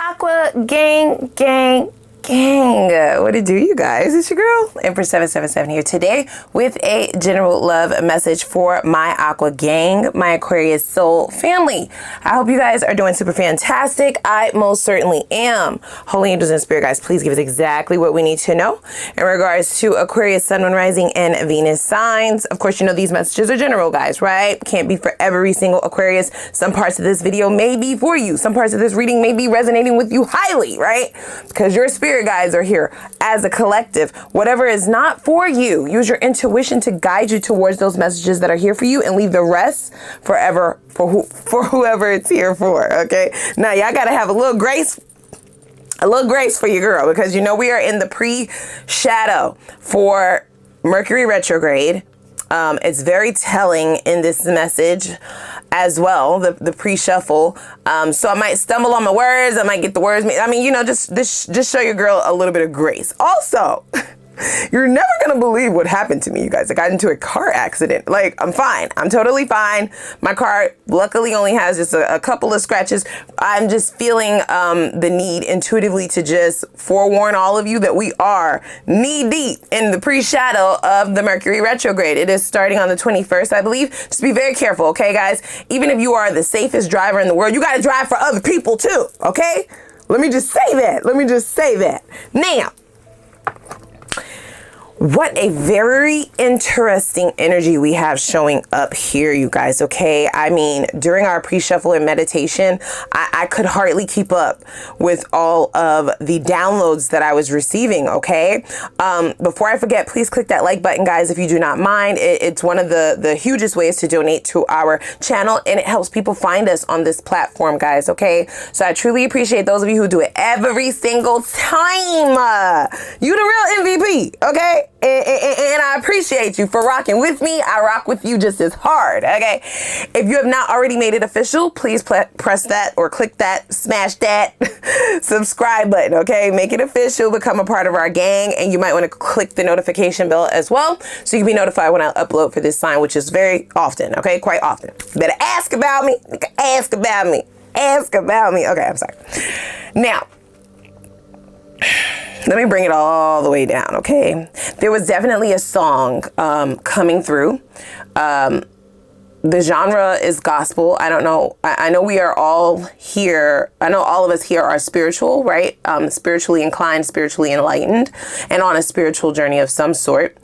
Aqua gang. What it do, you guys? It's your girl, Empress 777 here today with a general love message for my Aqua gang, my Aquarius soul family. I hope you guys are doing super fantastic. I most certainly am. Holy angels and spirit guys, please give us exactly what we need to know in regards to Aquarius, Sun, Moon, Rising, and Venus signs. Of course, you know these messages are general, guys, right? Can't be for every single Aquarius. Some parts of this video may be for you. Some parts of this reading may be resonating with you highly, right? Because your spirit guides are here as a collective. Whatever is not for you, use your intuition to guide you towards those messages that are here for you and leave the rest forever for whoever it's here for. Okay, now y'all gotta have a little grace for your girl, because you know we are in the pre-shadow for Mercury retrograde. It's very telling in this message as well, the pre-shuffle. So I might stumble on my words. I might get the words. I mean, you know, just show your girl a little bit of grace. Also, you're never going to believe what happened to me, you guys. I got into a car accident. Like, I'm fine. I'm totally fine. My car luckily only has just a couple of scratches. I'm just feeling the need intuitively to just forewarn all of you that we are knee deep in the pre-shadow of the Mercury retrograde. It is starting on the 21st, I believe. Just be very careful, okay, guys? Even if you are the safest driver in the world, you got to drive for other people too, okay? Let me just say that. Now, what a very interesting energy we have showing up here, you guys, okay? I mean, during our pre-shuffle and meditation, I could hardly keep up with all of the downloads that I was receiving, okay? Before I forget, please click that like button, guys, if you do not mind. It's one of the hugest ways to donate to our channel, and it helps people find us on this platform, guys, okay? So I truly appreciate those of you who do it every single time. You the real MVP, okay? And I appreciate you for rocking with me. I rock with you just as hard, okay? If you have not already made it official, please press that or click that, smash that subscribe button, okay? Make it official, become a part of our gang, and you might want to click the notification bell as well so you can be notified when I upload for this sign, which is very often, okay? Quite often. Better ask about me. Ask about me. Okay, I'm sorry. Now, let me bring it all the way down, okay? There was definitely a song coming through. The genre is gospel. I don't know. I know we are all here. I know all of us here are spiritual, right? Spiritually inclined, spiritually enlightened, and on a spiritual journey of some sort.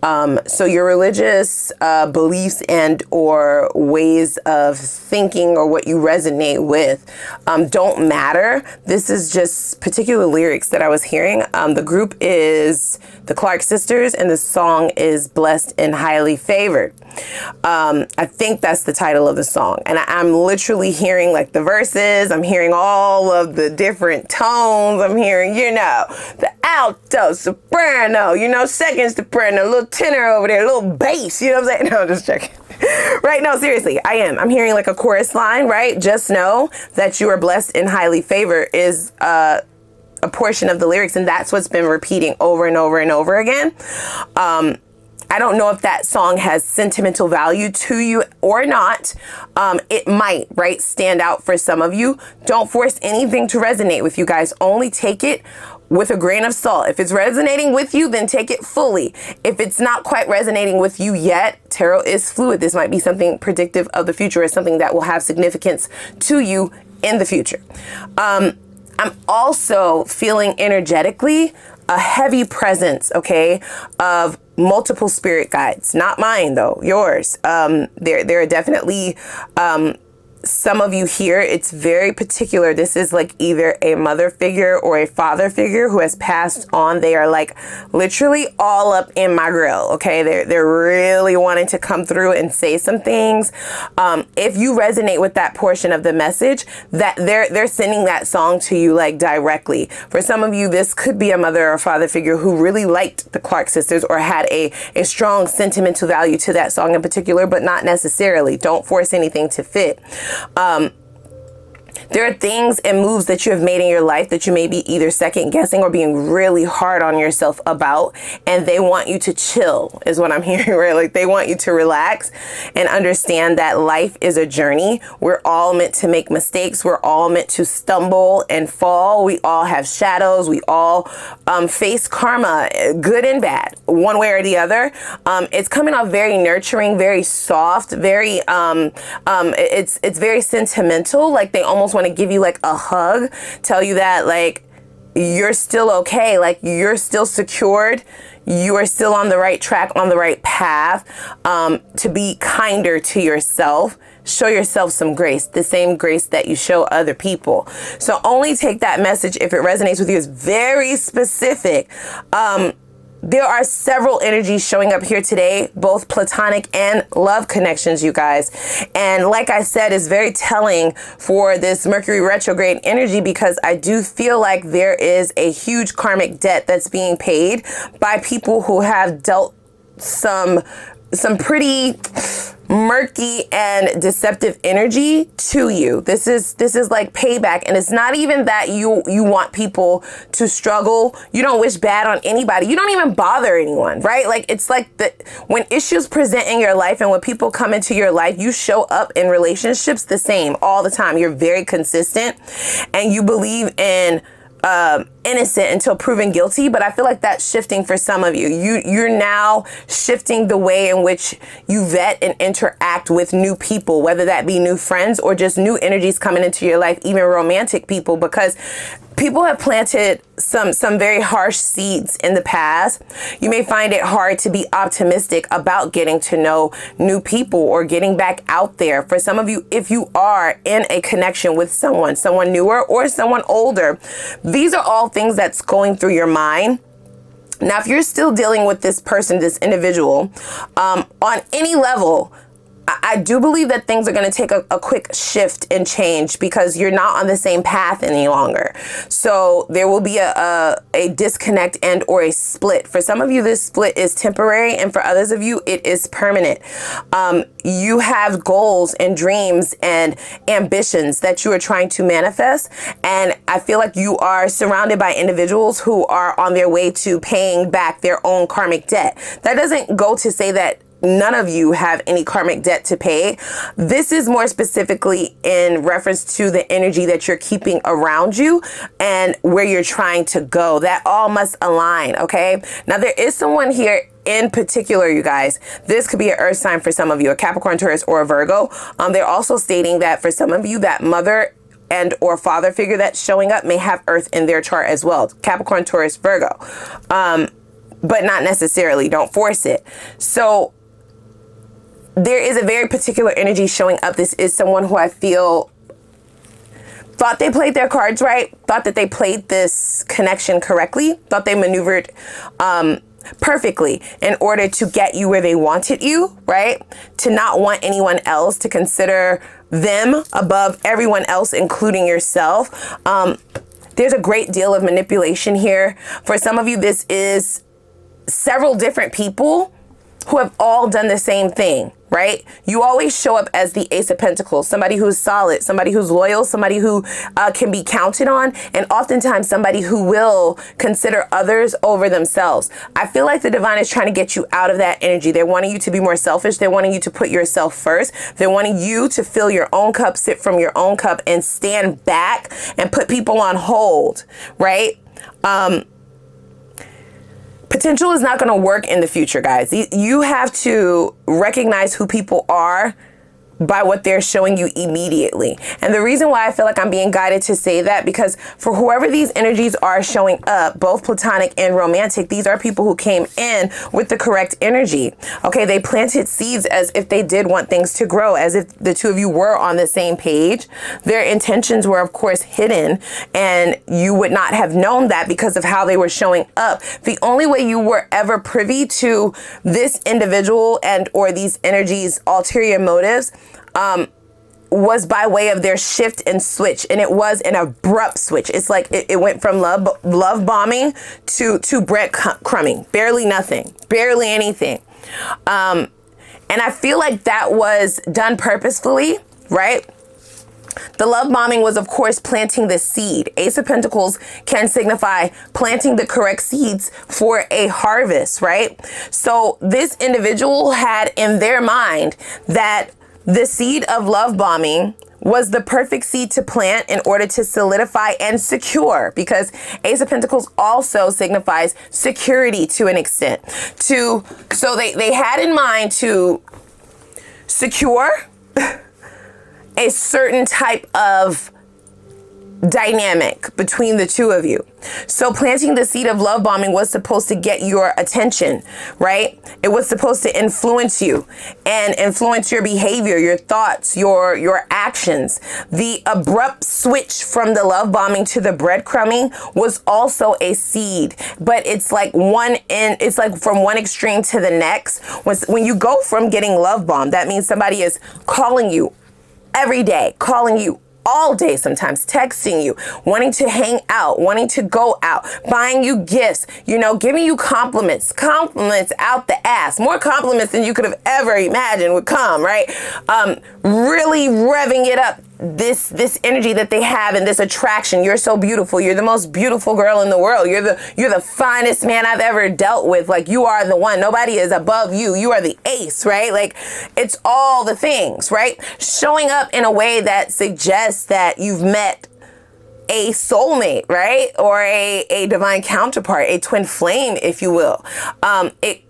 So your religious beliefs and or ways of thinking or what you resonate with don't matter. This is just particular lyrics that I was hearing. The group is the Clark Sisters, and the song is Blessed and Highly Favored. I think that's the title of the song, and I'm literally hearing like the verses. I'm hearing all of the different tones. I'm hearing, you know, the alto, soprano, you know, second soprano, a little tenor over there, a little bass, you know what I'm saying? No, just checking. Right, no, seriously, I'm hearing like a chorus line, right? Just know that you are blessed and highly favored is a portion of the lyrics, and that's what's been repeating over and over and over again. I don't know if that song has sentimental value to you or not. It might, right, stand out for some of you. Don't force anything to resonate with you guys. Only take it with a grain of salt. If it's resonating with you, then take it fully. If it's not quite resonating with you yet, tarot is fluid. This might be something predictive of the future, or something that will have significance to you in the future. I'm also feeling energetically a heavy presence, okay, of multiple spirit guides. Not mine though, yours. There are definitely some of you here. It's very particular. This is like either a mother figure or a father figure who has passed on. They are like literally all up in my grill, okay? They're really wanting to come through and say some things. If you resonate with that portion of the message, that they're sending that song to you like directly. For some of you, this could be a mother or father figure who really liked the Clark Sisters or had a strong sentimental value to that song in particular, but not necessarily. Don't force anything to fit. There are things and moves that you have made in your life that you may be either second guessing or being really hard on yourself about, and they want you to chill is what I'm hearing, right? Like they want you to relax and understand that life is a journey. We're all meant to make mistakes. We're all meant to stumble and fall. We all have shadows. We all face karma, good and bad, one way or the other. It's coming off very nurturing, very soft, very it's very sentimental. Like they almost want to give you like a hug, tell you that like you're still okay, like you're still secured, you are still on the right track, on the right path, to be kinder to yourself. Show yourself some grace, the same grace that you show other people. So only take that message if it resonates with you. It's very specific. There are several energies showing up here today, both platonic and love connections, you guys. And like I said, it's very telling for this Mercury retrograde energy because I do feel like there is a huge karmic debt that's being paid by people who have dealt some pretty murky and deceptive energy to you. This is like payback, and it's not even that you want people to struggle. You don't wish bad on anybody. You don't even bother anyone, right? Like it's like when issues present in your life and when people come into your life, you show up in relationships the same all the time. You're very consistent and you believe in innocent until proven guilty, but I feel like that's shifting for some of you. You're now shifting the way in which you vet and interact with new people, whether that be new friends or just new energies coming into your life, even romantic people, because people have planted some very harsh seeds in the past. You may find it hard to be optimistic about getting to know new people or getting back out there. For some of you, if you are in a connection with someone newer or someone older, these are all things that's going through your mind. Now, if you're still dealing with this person, this individual, on any level, I do believe that things are going to take a quick shift and change because you're not on the same path any longer. So there will be a disconnect and or a split. For some of you, this split is temporary, and for others of you, it is permanent. You have goals and dreams and ambitions that you are trying to manifest, and I feel like you are surrounded by individuals who are on their way to paying back their own karmic debt. That doesn't go to say that none of you have any karmic debt to pay. This is more specifically in reference to the energy that you're keeping around you and where you're trying to go. That all must align, okay? Now, there is someone here in particular, you guys. This could be an earth sign for some of you, a Capricorn, Taurus, or a Virgo. They're also stating that for some of you, that mother and or father figure that's showing up may have earth in their chart as well. Capricorn, Taurus, Virgo. But not necessarily. Don't force it. So there is a very particular energy showing up. This is someone who I feel thought they played their cards right, thought that they played this connection correctly, thought they maneuvered perfectly in order to get you where they wanted you, right? To not want anyone else, to consider them above everyone else, including yourself. There's a great deal of manipulation here. For some of you, this is several different people who have all done the same thing, right? You always show up as the Ace of Pentacles, somebody who's solid, somebody who's loyal, somebody who can be counted on, and oftentimes somebody who will consider others over themselves. I feel like the divine is trying to get you out of that energy. They're wanting you to be more selfish. They're wanting you to put yourself first. They're wanting you to fill your own cup, sip from your own cup, and stand back and put people on hold, right? Potential is not going to work in the future, guys. You have to recognize who people are by what they're showing you immediately. And the reason why I feel like I'm being guided to say that, because for whoever these energies are showing up, both platonic and romantic, these are people who came in with the correct energy. Okay, they planted seeds as if they did want things to grow, as if the two of you were on the same page. Their intentions were, of course, hidden, and you would not have known that because of how they were showing up. The only way you were ever privy to this individual and or these energies' ulterior motives was by way of their shift and switch, and it was an abrupt switch. It's like it went from love bombing to breadcrumbing, barely nothing, barely anything, and I feel like that was done purposefully, right? The love bombing was, of course, planting the seed. Ace of Pentacles can signify planting the correct seeds for a harvest, right? So this individual had in their mind that the seed of love bombing was the perfect seed to plant in order to solidify and secure, because Ace of Pentacles also signifies security to an extent. So they had in mind to secure a certain type of dynamic between the two of you. So planting the seed of love bombing was supposed to get your attention, right? It was supposed to influence you and influence your behavior, your thoughts, your actions. The abrupt switch from the love bombing to the breadcrumbing was also a seed, but it's like from one extreme to the next. When you go from getting love bombed, that means somebody is calling you every day, calling you all day, sometimes texting you, wanting to hang out, wanting to go out, buying you gifts, giving you compliments out the ass, more compliments than you could have ever imagined would come, right? Really revving it up. This energy that they have and this attraction. You're so beautiful. You're the most beautiful girl in the world. You're the finest man I've ever dealt with. Like, you are the one. Nobody is above you. You are the ace, right? Like, it's all the things, right? Showing up in a way that suggests that you've met a soulmate, right? Or a divine counterpart, a twin flame, if you will. It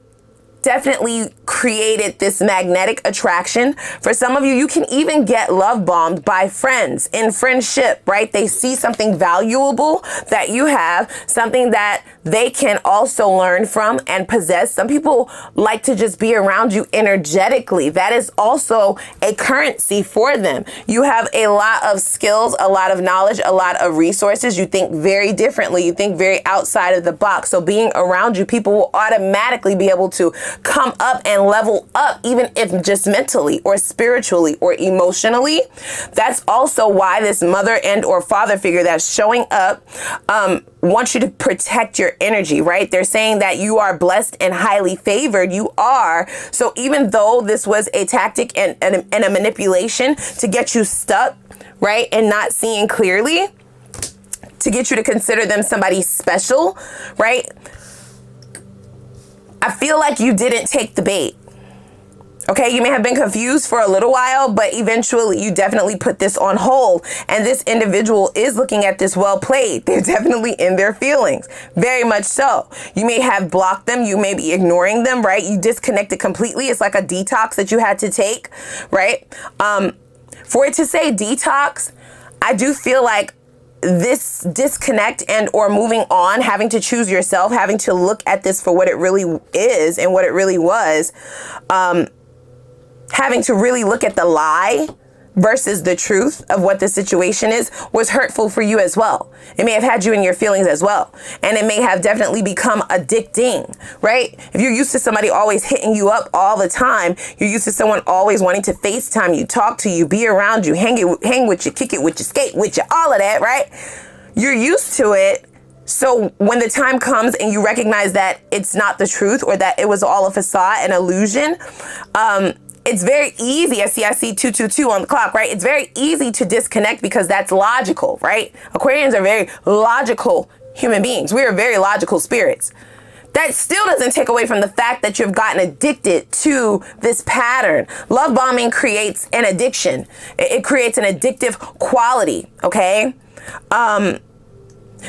definitely created this magnetic attraction. For some of you, you can even get love bombed by friends in friendship, right? They see something valuable that you have, something that they can also learn from and possess. Some people like to just be around you energetically. That is also a currency for them. You have a lot of skills, a lot of knowledge, a lot of resources. You think very differently. You think very outside of the box. So being around you, people will automatically be able to come up and level up, even if just mentally or spiritually or emotionally. That's also why this mother and or father figure that's showing up wants you to protect your energy, right? They're saying that you are blessed and highly favored. You are. So even though this was a tactic and a manipulation to get you stuck, right, and not seeing clearly, to get you to consider them somebody special, right? I feel like you didn't take the bait. Okay, you may have been confused for a little while, but eventually you definitely put this on hold. And this individual is looking at this well played. They're definitely in their feelings. Very much so. You may have blocked them. You may be ignoring them, right? You disconnected completely. It's like a detox that you had to take, right? For it to say detox, I do feel like this disconnect and or moving on, having to choose yourself, having to look at this for what it really is and what it really was, having to really look at the lie versus the truth of what the situation is, was hurtful for you as well. It may have had you in your feelings as well. And it may have definitely become addicting, right? If you're used to somebody always hitting you up all the time, you're used to someone always wanting to FaceTime you, talk to you, be around you, hang with you, kick it with you, skate with you, all of that, right? You're used to it. So when the time comes and you recognize that it's not the truth, or that it was all a facade, an illusion, it's very easy. I see 222 on the clock, right? It's very easy to disconnect because that's logical, right? Aquarians are very logical human beings. We are very logical spirits. That still doesn't take away from the fact that you've gotten addicted to this pattern. Love bombing creates an addiction. It creates an addictive quality, okay?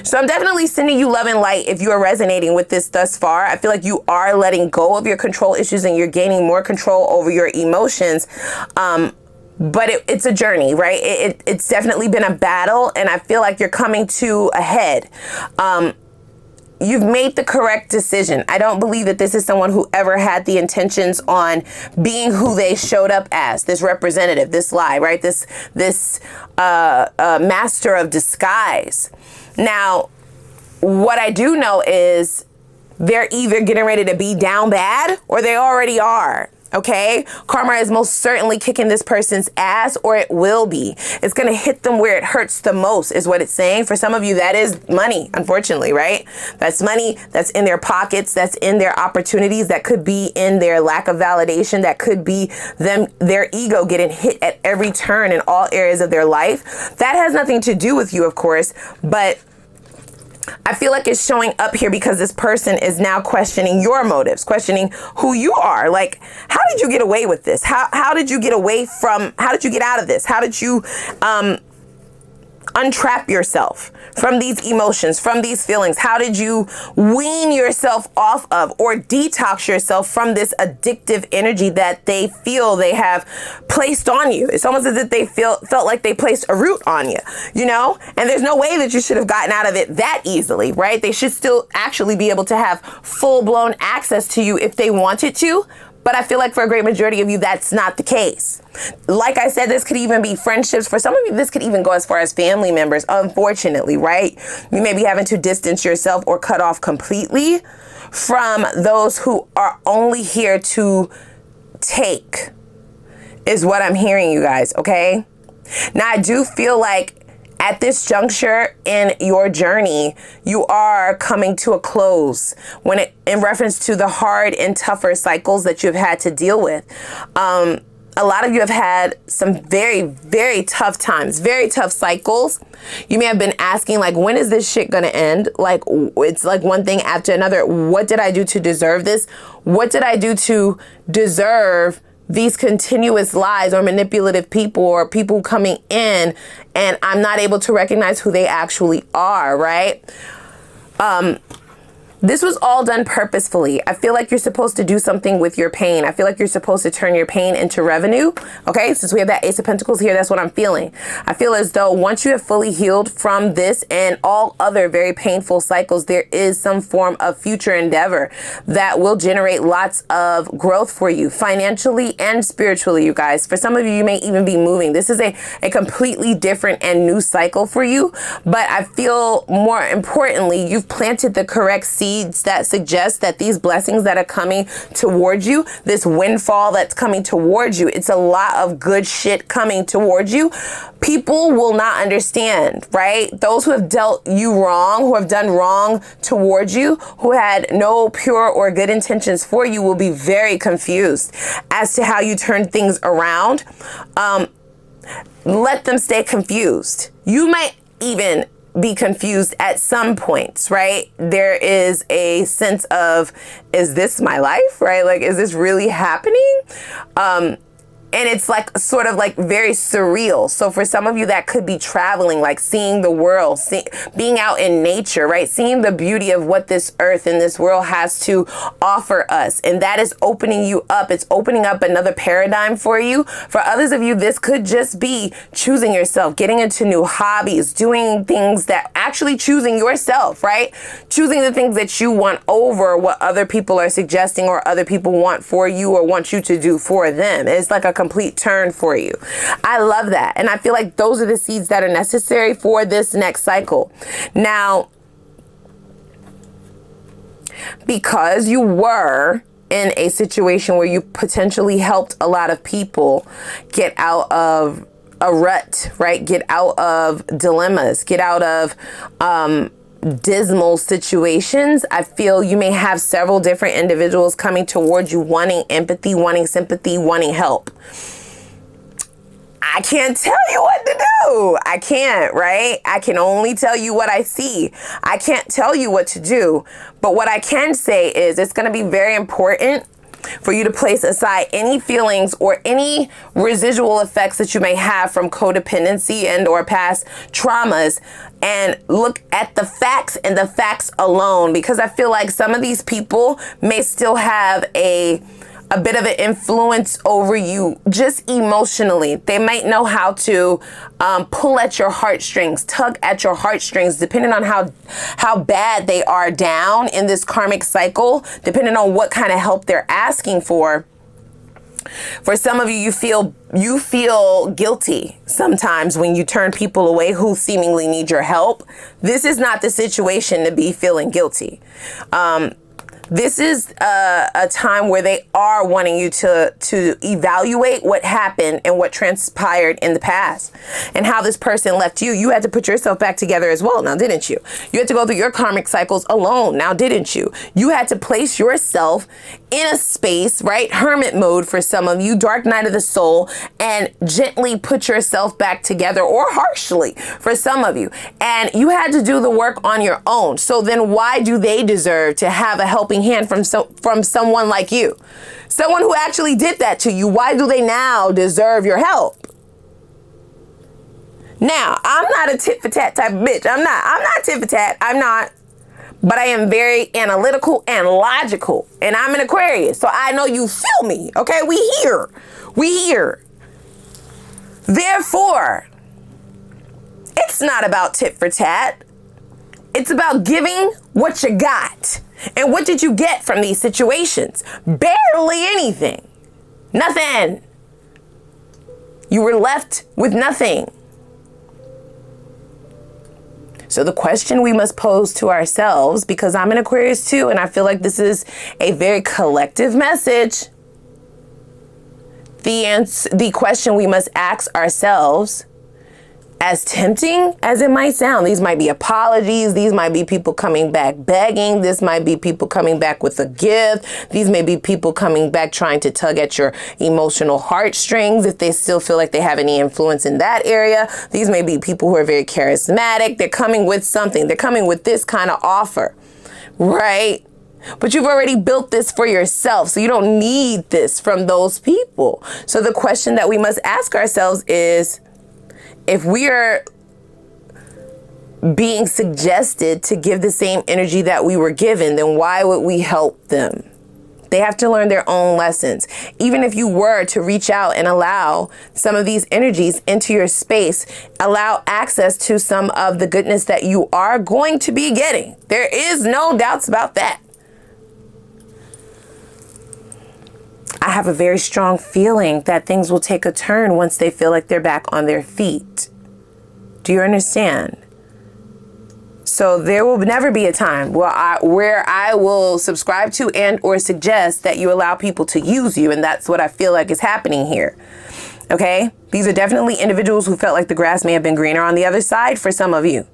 So I'm definitely sending you love and light if you are resonating with this thus far. I feel like you are letting go of your control issues and you're gaining more control over your emotions. But it's a journey, right? It's definitely been a battle, and I feel like you're coming to a head. You've made the correct decision. I don't believe that this is someone who ever had the intentions on being who they showed up as, this representative, this lie, right? This master of disguise. Now, what I do know is they're either getting ready to be down bad or they already are. Okay, karma is most certainly kicking this person's ass, or it will be. It's going to hit them where it hurts the most, is what it's saying. For some of you, that is money, unfortunately, right? That's money that's in their pockets, that's in their opportunities, that could be in their lack of validation, that could be their ego getting hit at every turn in all areas of their life. That has nothing to do with you, of course, but I feel like it's showing up here because this person is now questioning your motives, questioning who you are. Like, how did you get away with this? How did you get how did you get out of this? How did you untrap yourself from these emotions, from these feelings? How did you wean yourself off of or detox yourself from this addictive energy that they feel they have placed on you? It's almost as if they felt like they placed a root on you, you know? And there's no way that you should have gotten out of it that easily, right? They should still actually be able to have full-blown access to you if they wanted to. But I feel like for a great majority of you, that's not the case. Like I said, this could even be friendships. For some of you, this could even go as far as family members, unfortunately, right? You may be having to distance yourself or cut off completely from those who are only here to take, is what I'm hearing, you guys, okay? Now, I do feel like at this juncture in your journey, you are coming to a close in reference to the hard and tougher cycles that you've had to deal with. A lot of you have had some very, very tough times, very tough cycles. You may have been asking, like, when is this shit gonna end? Like, it's like one thing after another. What did I do to deserve this? What did I do to deserve these continuous lies or manipulative people or people coming in and I'm not able to recognize who they actually are, right? This was all done purposefully. I feel like you're supposed to do something with your pain. I feel like you're supposed to turn your pain into revenue. Okay, since we have that Ace of Pentacles here, that's what I'm feeling. I feel as though once you have fully healed from this and all other very painful cycles, there is some form of future endeavor that will generate lots of growth for you financially and spiritually, you guys. For some of you, you may even be moving. This is a completely different and new cycle for you. But I feel more importantly, you've planted the correct seeds that suggest that these blessings that are coming towards you, this windfall that's coming towards you, it's a lot of good shit coming towards you. People will not understand, right? Those who have dealt you wrong, who have done wrong towards you, who had no pure or good intentions for you, will be very confused as to how you turn things around. Let them stay confused. You might even be confused at some points, right? There is a sense of, is this my life, right? Like, is this really happening? And it's like sort of like very surreal. So for some of you, that could be traveling, like seeing the world, being out in nature, right? Seeing the beauty of what this earth and this world has to offer us. And that is opening you up. It's opening up another paradigm for you. For others of you, this could just be choosing yourself, getting into new hobbies, doing things that actually choosing yourself, right? Choosing the things that you want over what other people are suggesting or other people want for you or want you to do for them. It's like a complete turn for you. I love that. And I feel like those are the seeds that are necessary for this next cycle. Now, because you were in a situation where you potentially helped a lot of people get out of a rut, right? Get out of dilemmas, get out of dismal situations. I feel you may have several different individuals coming towards you wanting empathy, wanting sympathy, wanting help. I can't tell you what to do. I can't, right? I can only tell you what I see. I can't tell you what to do. But what I can say is it's going to be very important for you to place aside any feelings or any residual effects that you may have from codependency and or past traumas and look at the facts and the facts alone, because I feel like some of these people may still have a bit of an influence over you just emotionally. They might know how to pull at your heartstrings, tug at your heartstrings, depending on how bad they are down in this karmic cycle, depending on what kind of help they're asking for. For some of you, you feel guilty sometimes when you turn people away who seemingly need your help. This is not the situation to be feeling guilty. This is a time where they are wanting you to evaluate what happened and what transpired in the past and how this person left you. You had to put yourself back together as well, now didn't you? You had to go through your karmic cycles alone, now didn't you? You had to place yourself in a space, right? Hermit mode for some of you, dark night of the soul, and gently put yourself back together, or harshly for some of you. And you had to do the work on your own. So then why do they deserve to have a helping hand from someone like you? Someone who actually did that to you. Why do they now deserve your help? Now, I'm not a tit for tat type of bitch. I'm not tit for tat. I'm not. But I am very analytical and logical. And I'm an Aquarius. So I know you feel me. Okay, we here. We here. Therefore, it's not about tit for tat. It's about giving what you got. And what did you get from these situations? Barely anything. Nothing. You were left with nothing. So the question we must pose to ourselves, because I'm an Aquarius too, and I feel like this is a very collective message. The question we must ask ourselves, as tempting as it might sound, these might be apologies, these might be people coming back begging, this might be people coming back with a gift, these may be people coming back trying to tug at your emotional heartstrings if they still feel like they have any influence in that area. These may be people who are very charismatic. They're coming with something. They're coming with this kind of offer, right? But you've already built this for yourself, so you don't need this from those people. So the question that we must ask ourselves is, if we are being suggested to give the same energy that we were given, then why would we help them? They have to learn their own lessons. Even if you were to reach out and allow some of these energies into your space, allow access to some of the goodness that you are going to be getting. There is no doubts about that. I have a very strong feeling that things will take a turn once they feel like they're back on their feet. Do you understand? So there will never be a time where I will subscribe to and or suggest that you allow people to use you. And that's what I feel like is happening here. Okay? These are definitely individuals who felt like the grass may have been greener on the other side for some of you.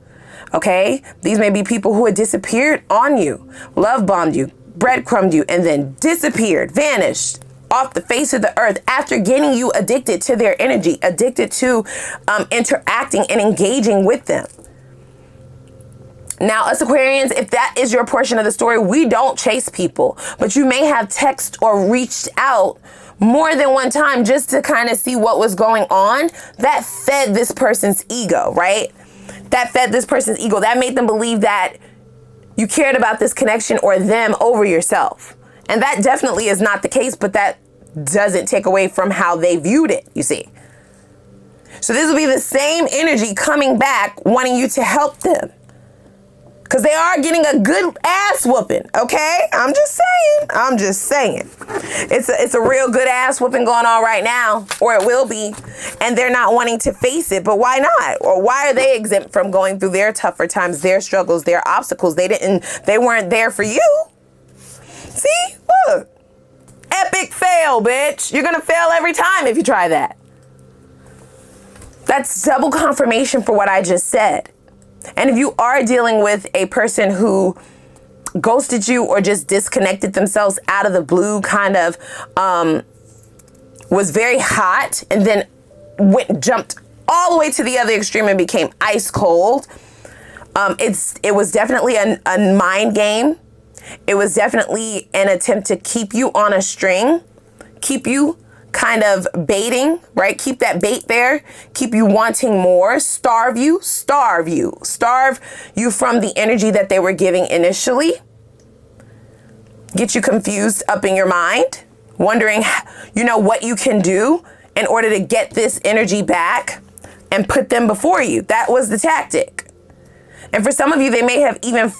Okay? These may be people who had disappeared on you, love bombed you, breadcrumbed you, and then disappeared, vanished off the face of the earth after getting you addicted to their energy, addicted to interacting and engaging with them. Now, us Aquarians, if that is your portion of the story, we don't chase people, but you may have texted or reached out more than one time just to kind of see what was going on. That fed this person's ego, right? That fed this person's ego. That made them believe that you cared about this connection or them over yourself. And that definitely is not the case, but that doesn't take away from how they viewed it, you see. So this will be the same energy coming back, wanting you to help them. Because they are getting a good ass whooping, okay? I'm just saying. It's a real good ass whooping going on right now, or it will be. And they're not wanting to face it, but why not? Or why are they exempt from going through their tougher times, their struggles, their obstacles? They weren't there for you. See, look. Epic fail, bitch. You're gonna fail every time if you try that. That's double confirmation for what I just said. And if you are dealing with a person who ghosted you or just disconnected themselves out of the blue, kind of was very hot and then jumped all the way to the other extreme and became ice cold, it was definitely a mind game. It was definitely an attempt to keep you on a string, keep you kind of baiting, right? Keep that bait there, keep you wanting more, starve you from the energy that they were giving initially, get you confused up in your mind, wondering, what you can do in order to get this energy back and put them before you. That was the tactic. And for some of you, they may have even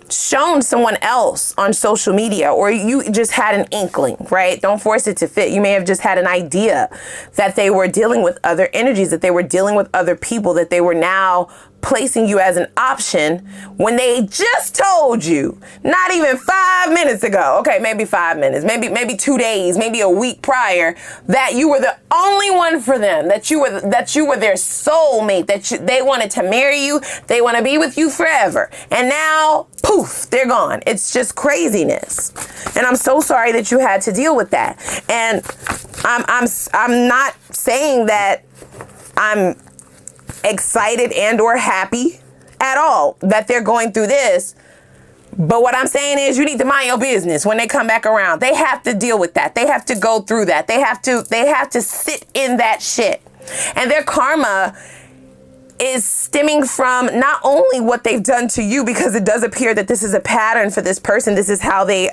shown someone else on social media, or you just had an inkling, right? Don't force it to fit. You may have just had an idea that they were dealing with other energies, that they were dealing with other people, that they were now placing you as an option when they just told you, not even 5 minutes ago, okay, maybe 5 minutes, maybe 2 days, maybe a week prior, that you were the only one for them, that you were their soulmate, they wanted to marry you, they want to be with you forever. And now, poof, they're gone. It's just craziness. And I'm so sorry that you had to deal with that. And I'm not saying that I'm excited and or happy at all that they're going through this. But what I'm saying is you need to mind your business when they come back around. They have to deal with that. They have to go through that. They have to sit in that shit. And their karma is stemming from not only what they've done to you, because it does appear that this is a pattern for this person. This is how they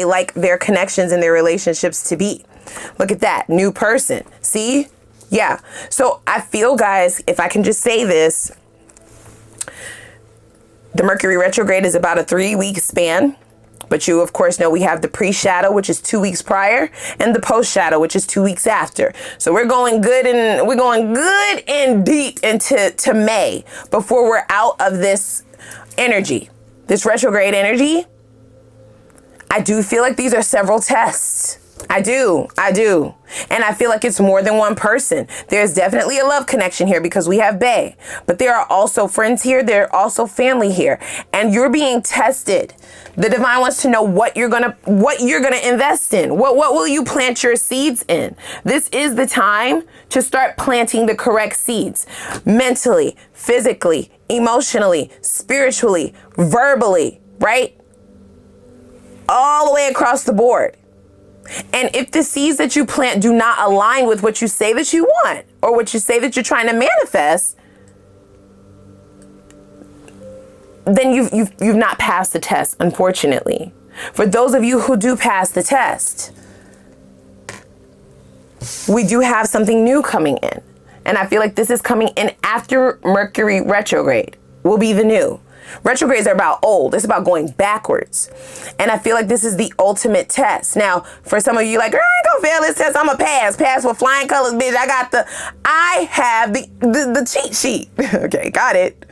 like their connections and their relationships to be. Look at that new person. See? Yeah. So I feel, guys, if I can just say this, the Mercury retrograde is about a 3-week span. But you, of course, know we have the pre-shadow, which is 2 weeks prior, and the post-shadow, which is 2 weeks after. So we're going good and deep into May before we're out of this energy, this retrograde energy. I do feel like these are several tests. I do. And I feel like it's more than one person. There's definitely a love connection here because we have Bae, but there are also friends here. There are also family here, and you're being tested. The divine wants to know what you're gonna invest in. What will you plant your seeds in? This is the time to start planting the correct seeds, mentally, physically, emotionally, spiritually, verbally, right? All the way across the board. And if the seeds that you plant do not align with what you say that you want or what you say that you're trying to manifest, then you've not passed the test, unfortunately. For those of you who do pass the test, we do have something new coming in. And I feel like this is coming in after Mercury retrograde will be the new. Retrogrades are about old. It's about going backwards. And I feel like this is the ultimate test. Now, for some of you like, girl, I ain't gonna fail this test. I'm a pass. Pass with flying colors, bitch. I have the cheat sheet. Okay, got it.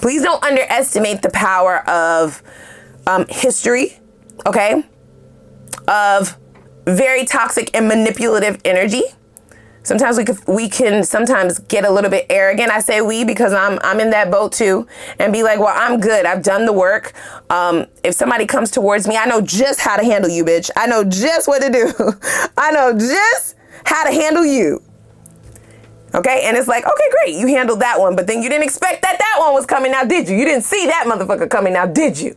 Please don't underestimate the power of history, okay? Of very toxic and manipulative energy. Sometimes we can sometimes get a little bit arrogant. I say we because I'm in that boat too, and be like, well, I'm good. I've done the work. If somebody comes towards me, I know just how to handle you, bitch. I know just what to do. I know just how to handle you. Okay, and it's like, okay, great, you handled that one, but then you didn't expect that one was coming now, did you? You didn't see that motherfucker coming now, did you?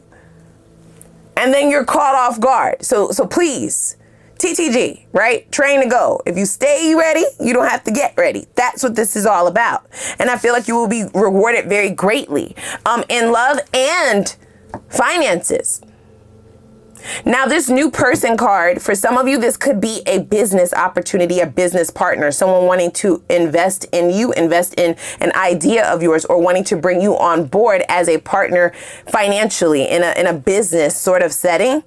And then you're caught off guard. So please, TTG, right? Train to go. If you stay ready, you don't have to get ready. That's what this is all about. And I feel like you will be rewarded very greatly in love and finances. Now, this new person card, for some of you, this could be a business opportunity, a business partner, someone wanting to invest in you, invest in an idea of yours, or wanting to bring you on board as a partner financially in a business sort of setting.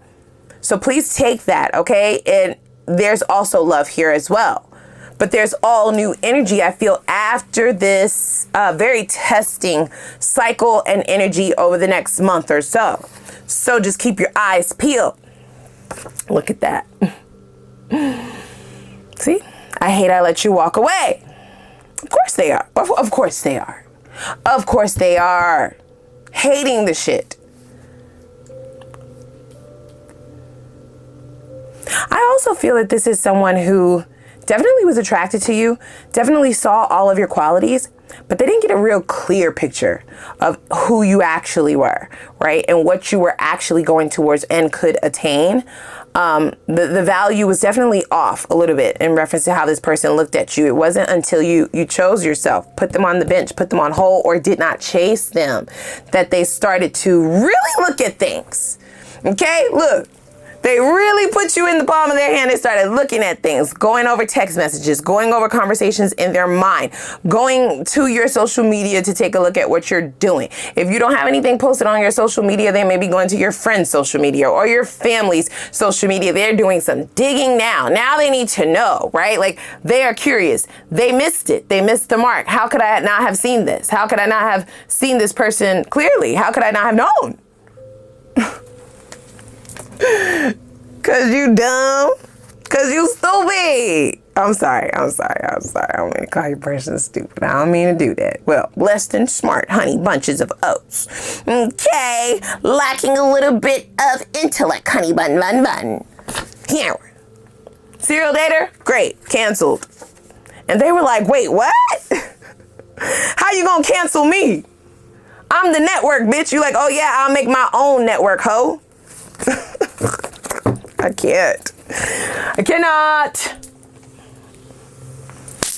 So please take that, okay? And there's also love here as well. But there's all new energy, I feel, after this very testing cycle and energy over the next month or so. So just keep your eyes peeled. Look at that. See? I hate I let you walk away. Of course they are. Of course they are. Of course they are. Hating the shit. I also feel that this is someone who definitely was attracted to you, definitely saw all of your qualities, but they didn't get a real clear picture of who you actually were, right? And what you were actually going towards and could attain. The value was definitely off a little bit in reference to how this person looked at you. It wasn't until you chose yourself, put them on the bench, put them on hold, or did not chase them, that they started to really look at things. Okay, look. They really put you in the palm of their hand. They started looking at things, going over text messages, going over conversations in their mind, going to your social media to take a look at what you're doing. If you don't have anything posted on your social media, they may be going to your friend's social media or your family's social media. They're doing some digging now. Now they need to know, right? Like, they are curious. They missed it. They missed the mark. How could I not have seen this? How could I not have seen this person clearly? How could I not have known? Cause you dumb. Cause you stupid. I'm sorry. I don't mean to call your person stupid. I don't mean to do that. Well, less than smart, honey bunches of oats. Okay. Lacking a little bit of intellect, honey bun. Here. Serial dater? Great. Canceled. And they were like, wait, what? How you gonna cancel me? I'm the network, bitch. You like, oh yeah, I'll make my own network, ho. I can't. I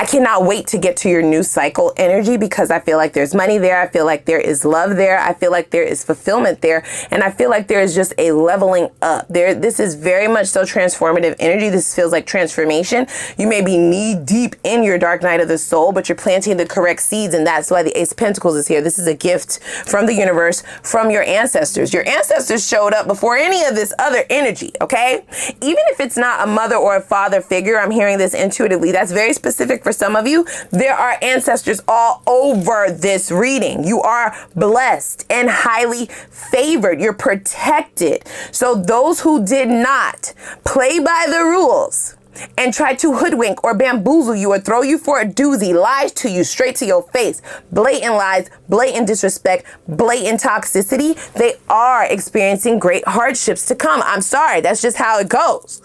cannot wait to get to your new cycle energy, because I feel like there's money there. I feel like there is love there. I feel like there is fulfillment there. And I feel like there is just a leveling up there. This is very much so transformative energy. This feels like transformation. You may be knee deep in your dark night of the soul, but you're planting the correct seeds. And that's why the Ace of Pentacles is here. This is a gift from the universe, from your ancestors. Your ancestors showed up before any of this other energy. Okay. Even if it's not a mother or a father figure, I'm hearing this intuitively. That's very specific for some of you. There are ancestors all over this reading. You are blessed and highly favored. You're protected. So those who did not play by the rules and try to hoodwink or bamboozle you or throw you for a doozy, lies to you straight to your face, blatant lies, blatant disrespect, blatant toxicity, they are experiencing great hardships to come. I'm sorry. That's just how it goes.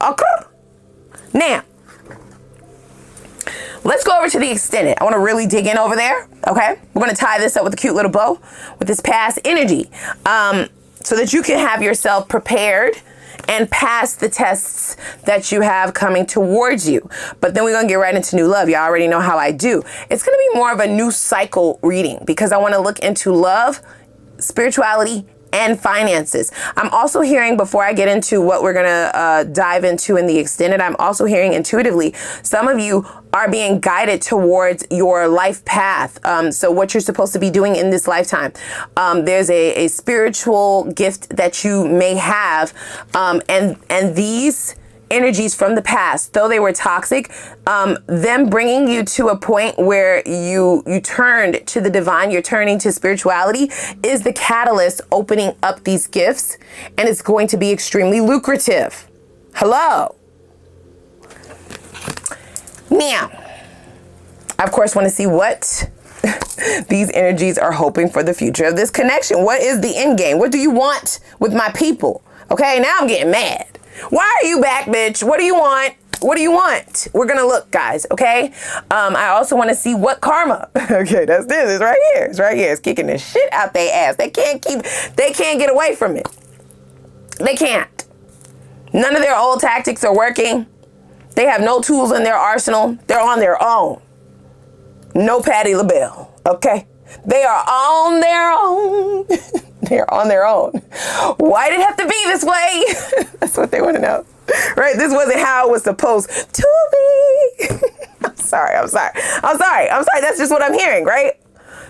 Okay. Now, let's go over to the extended. I want to really dig in over there. Okay. We're going to tie this up with a cute little bow with this past energy, so that you can have yourself prepared and pass the tests that you have coming towards you. But then we're going to get right into new love. You already know how I do. It's going to be more of a new cycle reading, because I want to look into love, spirituality, and finances. I'm also hearing, before I get into what we're gonna dive into in the extended, I'm also hearing intuitively, some of you are being guided towards your life path. So what you're supposed to be doing in this lifetime. There's a spiritual gift that you may have, and these energies from the past, though they were toxic, them bringing you to a point where you turned to the divine, you're turning to spirituality, is the catalyst opening up these gifts, and it's going to be extremely lucrative. Hello. Now, I of course want to see what these energies are hoping for the future of this connection. What is the end game? What do you want with my people? Okay, now I'm getting mad. Why are you back, bitch? What do you want? What do you want? We're going to look, guys, okay? I also want to see what karma. Okay, that's this. It's right here. It's right here. It's kicking the shit out their ass. They can't get away from it. They can't. None of their old tactics are working. They have no tools in their arsenal. They're on their own. No Patti LaBelle, okay? They are on their own. They're on their own. Why did it have to be this way? That's what they want to know. Right? This wasn't how it was supposed to be. I'm sorry. That's just what I'm hearing, right?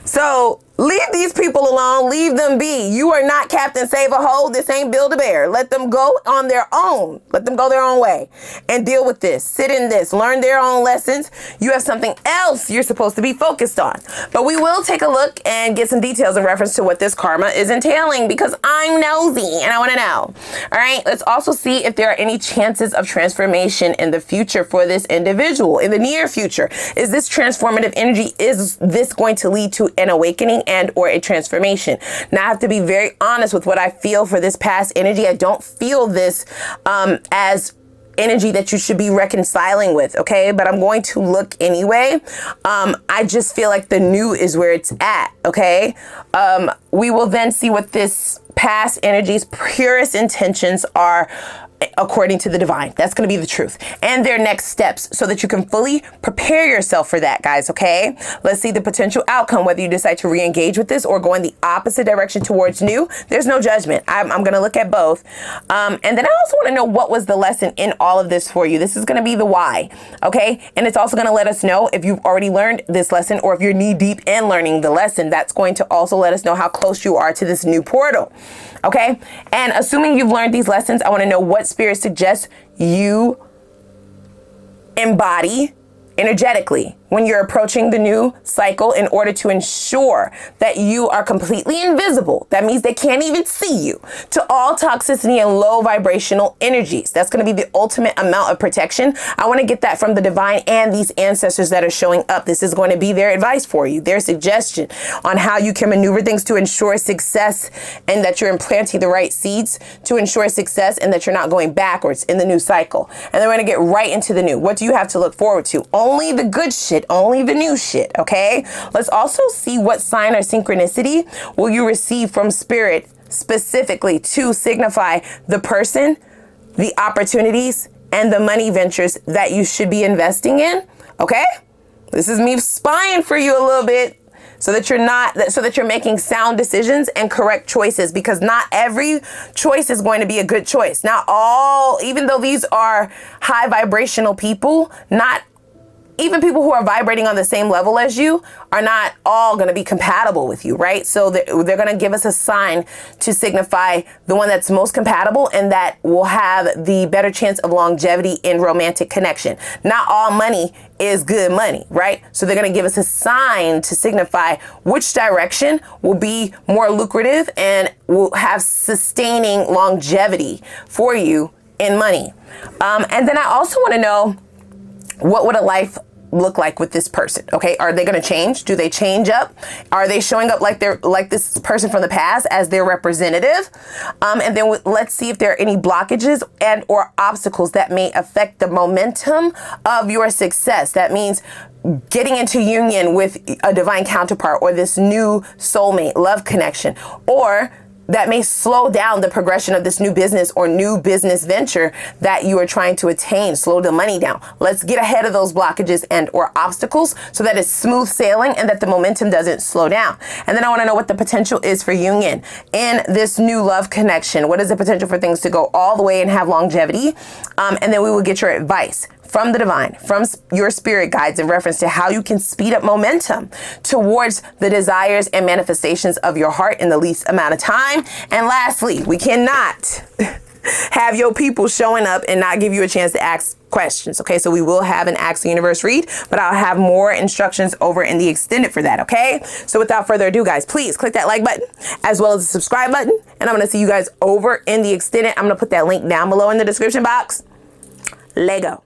So leave these people alone. Leave them be. You are not Captain Save a Hole. This ain't Build-A-Bear. Let them go on their own. Let them go their own way and deal with this. Sit in this. Learn their own lessons. You have something else you're supposed to be focused on. But we will take a look and get some details in reference to what this karma is entailing, because I'm nosy and I want to know. All right. Let's also see if there are any chances of transformation in the future for this individual. In the near future, is this transformative energy? Is this going to lead to an awakening and or a transformation? Now, I have to be very honest with what I feel for this past energy. I don't feel this as energy that you should be reconciling with, okay? But I'm going to look anyway. I just feel like the new is where it's at, okay? We will then see what this past energy's purest intentions are according to the divine. That's going to be the truth. And their next steps so that you can fully prepare yourself for that, guys, okay? Let's see the potential outcome, whether you decide to re-engage with this or go in the opposite direction towards new. There's no judgment. I'm going to look at both. And then I also want to know what was the lesson in all of this for you. This is going to be the why, okay? And it's also going to let us know if you've already learned this lesson or if you're knee deep in learning the lesson. That's going to also let us know how close you are to this new portal, okay? And assuming you've learned these lessons, I want to know what Spirit suggests you embody energetically when you're approaching the new cycle in order to ensure that you are completely invisible. That means they can't even see you to all toxicity and low vibrational energies. That's going to be the ultimate amount of protection. I want to get that from the divine and these ancestors that are showing up. This is going to be their advice for you, their suggestion on how you can maneuver things to ensure success and that you're implanting the right seeds to ensure success and that you're not going backwards in the new cycle. And then we're going to get right into the new. What do you have to look forward to? Only the good shit, only the new shit, okay? Let's also see what sign or synchronicity will you receive from Spirit specifically to signify the person, the opportunities, and the money ventures that you should be investing in, okay? This is me spying for you a little bit so that you're making sound decisions and correct choices, because not every choice is going to be a good choice. Not all, even though these are high vibrational people, not even people who are vibrating on the same level as you are not all going to be compatible with you, right? So they're going to give us a sign to signify the one that's most compatible and that will have the better chance of longevity in romantic connection. Not all money is good money, right? So they're going to give us a sign to signify which direction will be more lucrative and will have sustaining longevity for you in money. And then I also want to know, what would a life look like with this person? Okay, are they going to change? Do they change up? Are they showing up like they're like this person from the past as their representative? And then let's see if there are any blockages and or obstacles that may affect the momentum of your success. That means getting into union with a divine counterpart or this new soulmate love connection, or that may slow down the progression of this new business or new business venture that you are trying to attain, slow the money down. Let's get ahead of those blockages and or obstacles so that it's smooth sailing and that the momentum doesn't slow down. And then I want to know what the potential is for union in this new love connection. What is the potential for things to go all the way and have longevity? And then we will get your advice from the divine, from your spirit guides in reference to how you can speed up momentum towards the desires and manifestations of your heart in the least amount of time. And lastly, we cannot have your people showing up and not give you a chance to ask questions. Okay, so we will have an Ask the Universe read, but I'll have more instructions over in the extended for that. Okay, so without further ado, guys, please click that like button as well as the subscribe button. And I'm going to see you guys over in the extended. I'm going to put that link down below in the description box. Lego.